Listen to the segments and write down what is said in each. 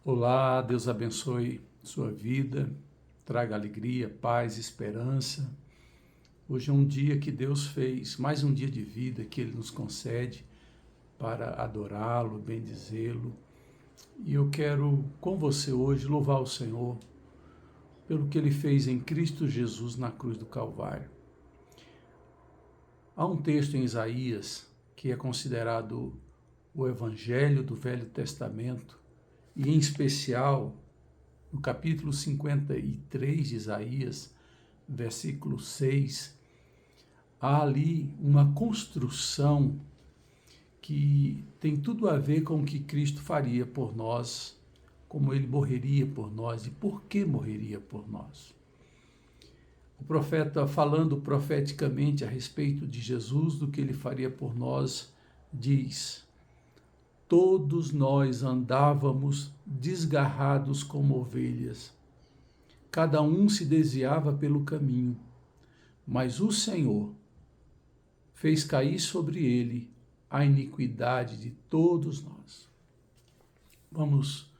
Olá, Deus abençoe sua vida, traga alegria, paz, esperança. Hoje é um dia que Deus fez, mais um dia de vida que Ele nos concede para adorá-lo, bendizê-lo. E eu quero com você hoje louvar o Senhor pelo que Ele fez em Cristo Jesus na cruz do Calvário. Há um texto em Isaías que é considerado o Evangelho do Velho Testamento, e em especial no capítulo 53 de Isaías, versículo 6, há ali uma construção que tem tudo a ver com o que Cristo faria por nós, como Ele morreria por nós e por que morreria por nós. O profeta, falando profeticamente a respeito de Jesus, do que Ele faria por nós, diz: todos nós andávamos desgarrados como ovelhas. Cada um se desviava pelo caminho, mas o Senhor fez cair sobre ele a iniquidade de todos nós. Vamos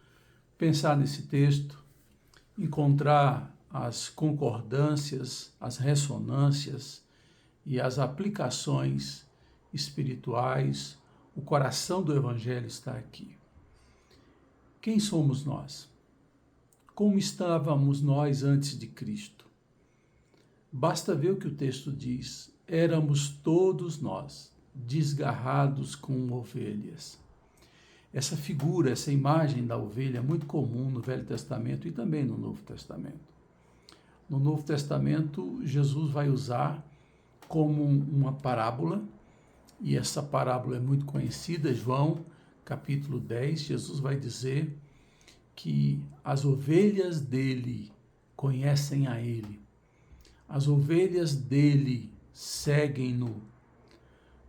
pensar nesse texto, encontrar as concordâncias, as ressonâncias e as aplicações espirituais. O coração do Evangelho está aqui. Quem somos nós? Como estávamos nós antes de Cristo? Basta ver o que o texto diz. Éramos todos nós desgarrados como ovelhas. Essa figura, essa imagem da ovelha é muito comum no Velho Testamento e também no Novo Testamento. No Novo Testamento, Jesus vai usar como uma parábola, e essa parábola é muito conhecida, João, capítulo 10, Jesus vai dizer que as ovelhas dele conhecem a ele, as ovelhas dele seguem-no,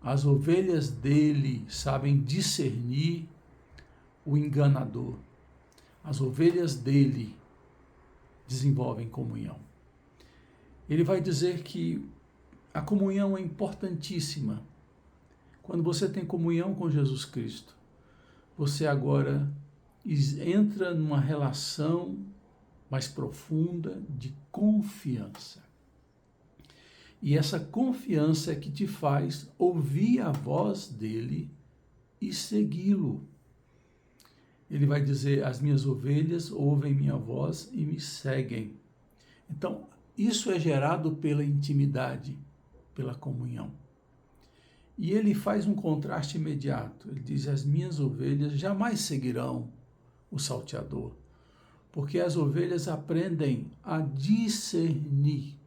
as ovelhas dele sabem discernir o enganador, as ovelhas dele desenvolvem comunhão. Ele vai dizer que a comunhão é importantíssima. Quando você tem comunhão com Jesus Cristo, você agora entra numa relação mais profunda de confiança. E essa confiança é que te faz ouvir a voz dele e segui-lo. Ele vai dizer: as minhas ovelhas ouvem minha voz e me seguem. Então, isso é gerado pela intimidade, pela comunhão. E ele faz um contraste imediato. Ele diz: as minhas ovelhas jamais seguirão o salteador, porque as ovelhas aprendem a discernir,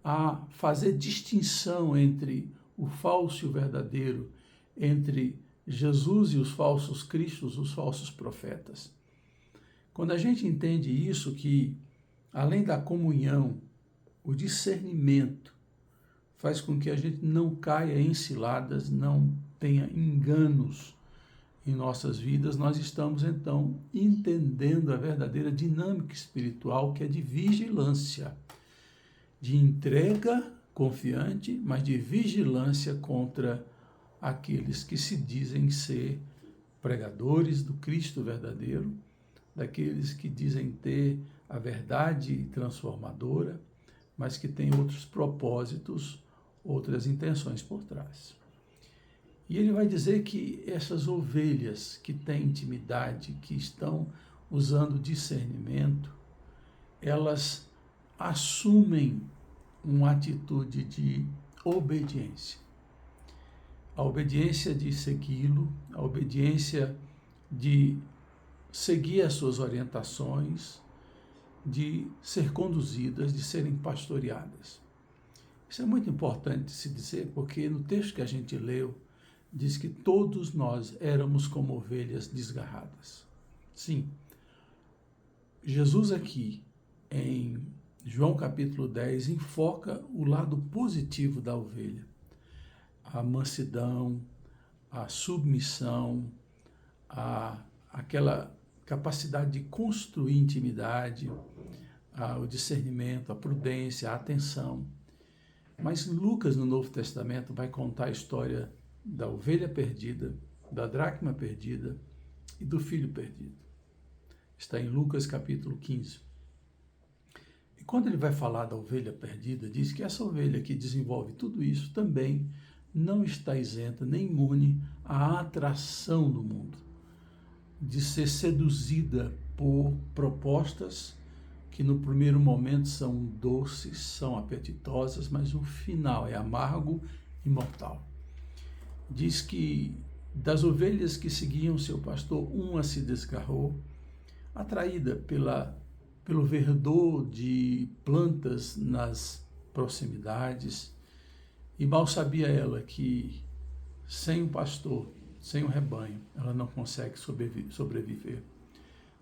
a fazer distinção entre o falso e o verdadeiro, entre Jesus e os falsos cristos, os falsos profetas. Quando a gente entende isso, que além da comunhão, o discernimento faz com que a gente não caia em ciladas, não tenha enganos em nossas vidas, nós estamos então entendendo a verdadeira dinâmica espiritual, que é de vigilância, de entrega confiante, mas de vigilância contra aqueles que se dizem ser pregadores do Cristo verdadeiro, daqueles que dizem ter a verdade transformadora, mas que têm outros propósitos, outras intenções por trás. E ele vai dizer que essas ovelhas que têm intimidade, que estão usando discernimento, elas assumem uma atitude de obediência. A obediência de segui-lo, a obediência de seguir as suas orientações, de ser conduzidas, de serem pastoreadas. Isso é muito importante se dizer, porque no texto que a gente leu, diz que todos nós éramos como ovelhas desgarradas. Sim, Jesus aqui, em João capítulo 10, enfoca o lado positivo da ovelha. A mansidão, a submissão, aquela capacidade de construir intimidade, o discernimento, a prudência, a atenção. Mas Lucas, no Novo Testamento, vai contar a história da ovelha perdida, da dracma perdida e do filho perdido. Está em Lucas capítulo 15. E quando ele vai falar da ovelha perdida, diz que essa ovelha que desenvolve tudo isso também não está isenta nem imune à atração do mundo, de ser seduzida por propostas que no primeiro momento são doces, são apetitosas, mas o final é amargo e mortal. Diz que das ovelhas que seguiam seu pastor, uma se desgarrou, atraída pelo verdor de plantas nas proximidades, e mal sabia ela que sem o pastor, sem o rebanho, ela não consegue sobreviver.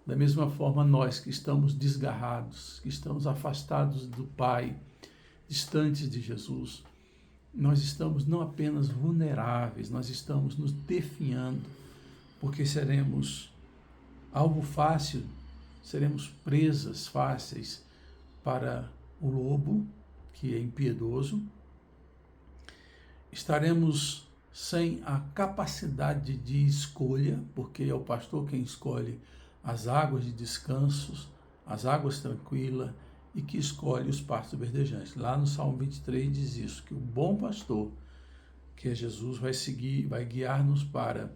Da mesma forma, nós que estamos desgarrados, que estamos afastados do Pai, distantes de Jesus, nós estamos não apenas vulneráveis, nós estamos nos definhando, porque seremos algo fácil, seremos presas fáceis para o lobo, que é impiedoso, estaremos sem a capacidade de escolha, porque é o pastor quem escolhe as águas de descanso, as águas tranquilas, e que escolhe os pastos verdejantes. Lá no Salmo 23 diz isso, que o bom pastor, que é Jesus, vai guiar-nos para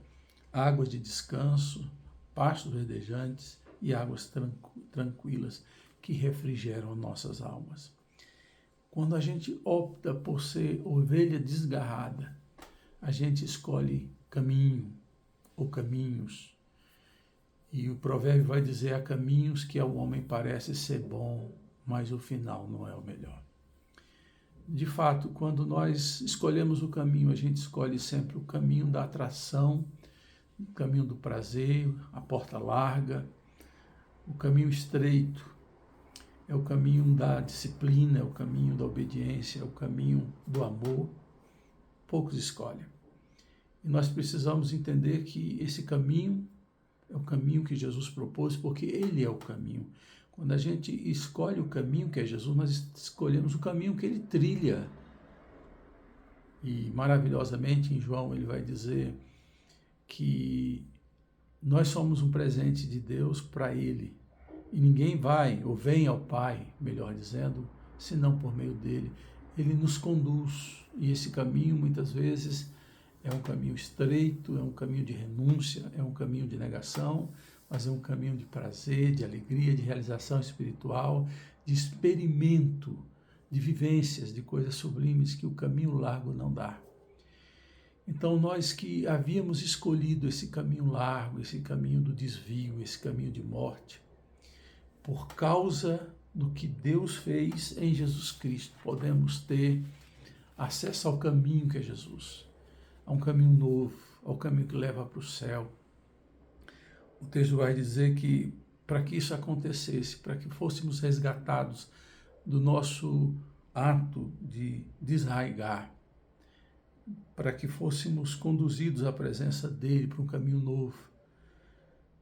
águas de descanso, pastos verdejantes e águas tranquilas que refrigeram nossas almas. Quando a gente opta por ser ovelha desgarrada, a gente escolhe caminho ou caminhos. E o provérbio vai dizer: há caminhos que ao homem parece ser bom, mas o final não é o melhor. De fato, quando nós escolhemos o caminho, a gente escolhe sempre o caminho da atração, o caminho do prazer, a porta larga, o caminho estreito, é o caminho da disciplina, é o caminho da obediência, é o caminho do amor. Poucos escolhem. E nós precisamos entender que esse caminho é o caminho que Jesus propôs, porque Ele é o caminho. Quando a gente escolhe o caminho que é Jesus, nós escolhemos o caminho que Ele trilha. E maravilhosamente em João ele vai dizer que nós somos um presente de Deus para Ele. E ninguém vai ou vem ao Pai, melhor dizendo, senão por meio dele. Ele nos conduz. E esse caminho muitas vezes é um caminho estreito, é um caminho de renúncia, é um caminho de negação, mas é um caminho de prazer, de alegria, de realização espiritual, de experimento, de vivências, de coisas sublimes que o caminho largo não dá. Então, nós que havíamos escolhido esse caminho largo, esse caminho do desvio, esse caminho de morte, por causa do que Deus fez em Jesus Cristo, podemos ter acesso ao caminho que é Jesus, a um caminho novo, ao caminho que leva para o céu. O texto vai dizer que para que isso acontecesse, para que fôssemos resgatados do nosso ato de desarraigar, para que fôssemos conduzidos à presença dele para um caminho novo.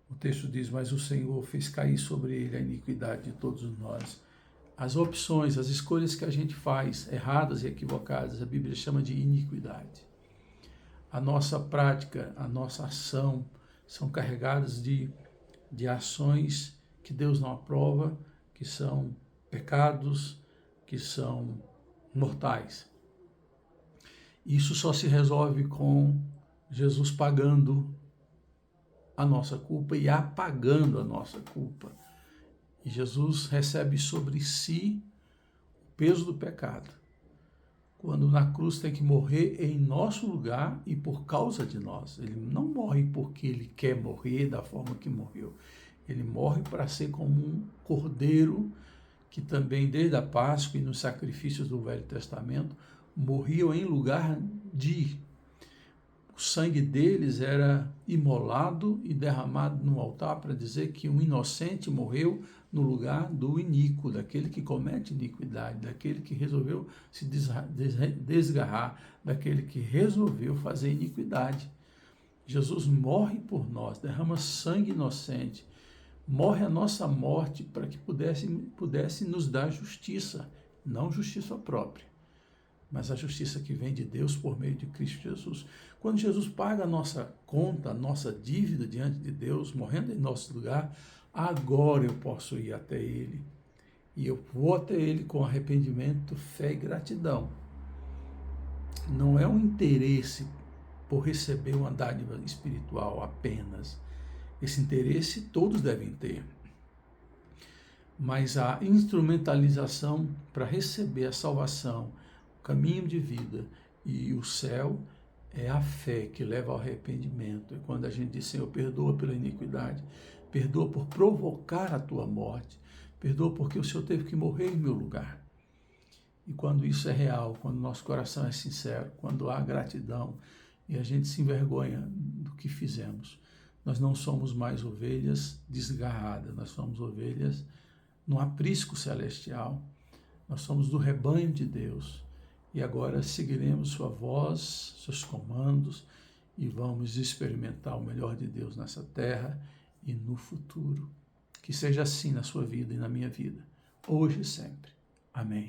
O texto diz: mas o Senhor fez cair sobre ele a iniquidade de todos nós. As opções, as escolhas que a gente faz, erradas e equivocadas, a Bíblia chama de iniquidade. A nossa prática, a nossa ação são carregadas de ações que Deus não aprova, que são pecados, que são mortais. Isso só se resolve com Jesus pagando a nossa culpa e apagando a nossa culpa. E Jesus recebe sobre si o peso do pecado, quando na cruz tem que morrer em nosso lugar e por causa de nós. Ele não morre porque ele quer morrer da forma que morreu. Ele morre para ser como um cordeiro que também, desde a Páscoa e nos sacrifícios do Velho Testamento, morriam em lugar de. O sangue deles era imolado e derramado no altar para dizer que um inocente morreu no lugar do iníquo, daquele que comete iniquidade, daquele que resolveu se desgarrar, daquele que resolveu fazer iniquidade. Jesus morre por nós, derrama sangue inocente, morre a nossa morte para que pudesse nos dar justiça, não justiça própria, mas a justiça que vem de Deus por meio de Cristo Jesus. Quando Jesus paga a nossa conta, a nossa dívida diante de Deus, morrendo em nosso lugar, agora eu posso ir até Ele. E eu vou até Ele com arrependimento, fé e gratidão. Não é um interesse por receber uma dádiva espiritual apenas. Esse interesse todos devem ter. Mas a instrumentalização para receber a salvação, o caminho de vida e o céu é a fé que leva ao arrependimento. É quando a gente diz, Senhor, perdoa pela iniquidade, perdoa por provocar a tua morte, perdoa porque o Senhor teve que morrer em meu lugar. E quando isso é real, quando nosso coração é sincero, quando há gratidão e a gente se envergonha do que fizemos, nós não somos mais ovelhas desgarradas, nós somos ovelhas no aprisco celestial, nós somos do rebanho de Deus e agora seguiremos sua voz, seus comandos e vamos experimentar o melhor de Deus nessa terra e no futuro. Que seja assim na sua vida e na minha vida, hoje e sempre. Amém.